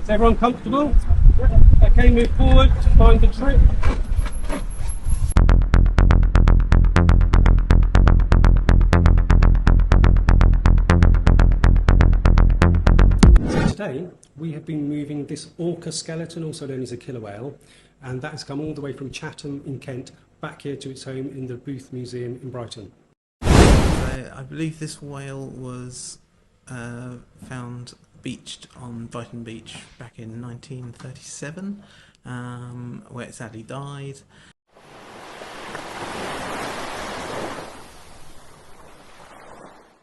Is everyone comfortable? Okay, move forward to find the trip. So today we have been moving this orca skeleton, also known as a killer whale, and that has come all the way from Chatham in Kent back here to its home in the Booth Museum in Brighton. I believe this whale was found beached on Brighton Beach back in 1937, where it sadly died.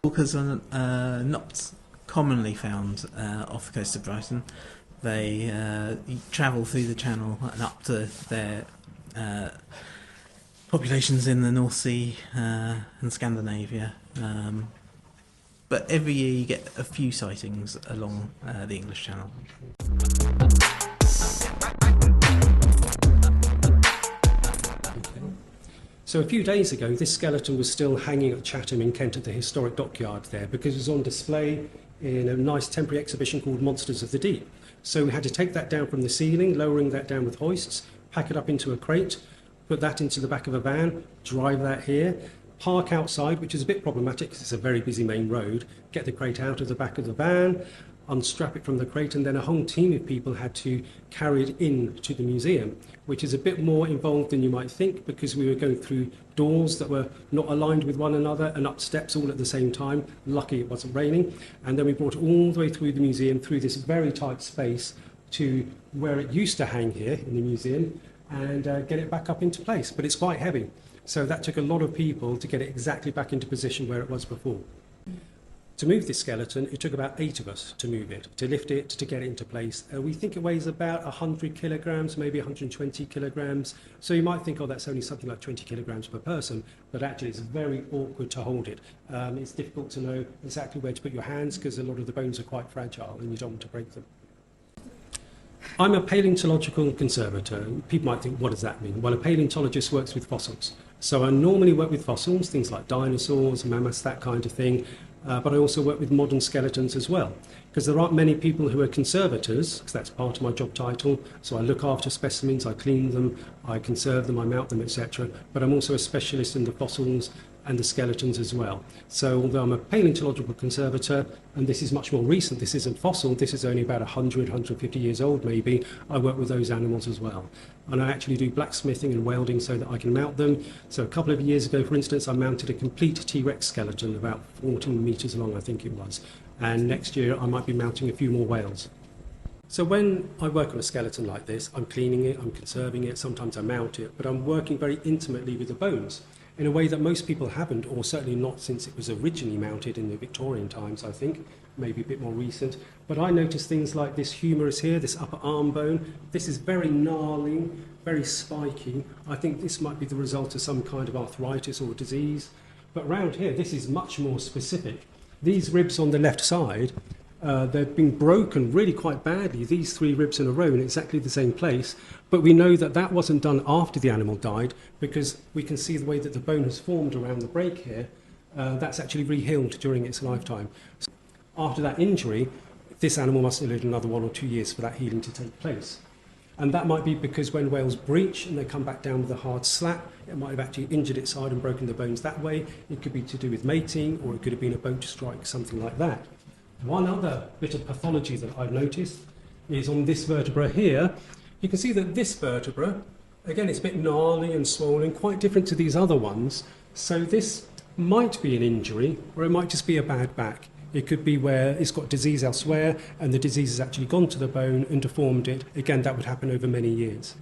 Orcas are not commonly found off the coast of Brighton. They travel through the channel and up to their populations in the North Sea and Scandinavia. But every year you get a few sightings along the English Channel. So a few days ago, this skeleton was still hanging at Chatham in Kent at the historic dockyard there because it was on display in a nice temporary exhibition called Monsters of the Deep. So we had to take that down from the ceiling, lowering that down with hoists, pack it up into a crate, put that into the back of a van, drive that here, park outside, which is a bit problematic because it's a very busy main road, get the crate out of the back of the van, unstrap it from the crate, and then a whole team of people had to carry it in to the museum, which is a bit more involved than you might think because we were going through doors that were not aligned with one another and up steps all at the same time. Lucky it wasn't raining. And then we brought it all the way through the museum, through this very tight space to where it used to hang here in the museum and get it back up into place. But it's quite heavy. So that took a lot of people to get it exactly back into position where it was before. To move this skeleton, it took about 8 of us to move it, to lift it, to get it into place. We think it weighs about 100 kilograms, maybe 120 kilograms. So you might think, oh, that's only something like 20 kilograms per person, but actually it's very awkward to hold it. It's difficult to know exactly where to put your hands because a lot of the bones are quite fragile and you don't want to break them. I'm a paleontological conservator. People might think, what does that mean? Well, a paleontologist works with fossils. So I normally work with fossils, things like dinosaurs, mammoths, that kind of thing. But I also work with modern skeletons as well, because there aren't many people who are conservators, because that's part of my job title. So I look after specimens, I clean them, I conserve them, I mount them, etc. But I'm also a specialist in the fossils and the skeletons as well. So although I'm a paleontological conservator, and this is much more recent, this isn't fossil, this is only about 100, 150 years old maybe, I work with those animals as well. And I actually do blacksmithing and welding so that I can mount them. So a couple of years ago, for instance, I mounted a complete T-Rex skeleton, about 14 metres long, I think it was. And next year I might be mounting a few more whales. So when I work on a skeleton like this, I'm cleaning it, I'm conserving it, sometimes I mount it, but I'm working very intimately with the bones in a way that most people haven't, or certainly not since it was originally mounted in the Victorian times, I think, maybe a bit more recent. But I notice things like this humerus here, this upper arm bone. This is very gnarly, very spiky. I think this might be the result of some kind of arthritis or disease. But round here, this is much more specific. These ribs on the left side, they've been broken really quite badly, these 3 ribs in a row in exactly the same place. But we know that that wasn't done after the animal died because we can see the way that the bone has formed around the break here. That's actually re-healed during its lifetime. So after that injury, this animal must have lived another 1 or 2 years for that healing to take place. And that might be because when whales breach and they come back down with a hard slap, it might have actually injured its side and broken the bones that way. It could be to do with mating, or it could have been a boat strike, something like that. One other bit of pathology that I've noticed is on this vertebra here. You can see that this vertebra, again, it's a bit gnarly and swollen, quite different to these other ones. So this might be an injury, or it might just be a bad back. It could be where it's got disease elsewhere and the disease has actually gone to the bone and deformed it. Again, that would happen over many years.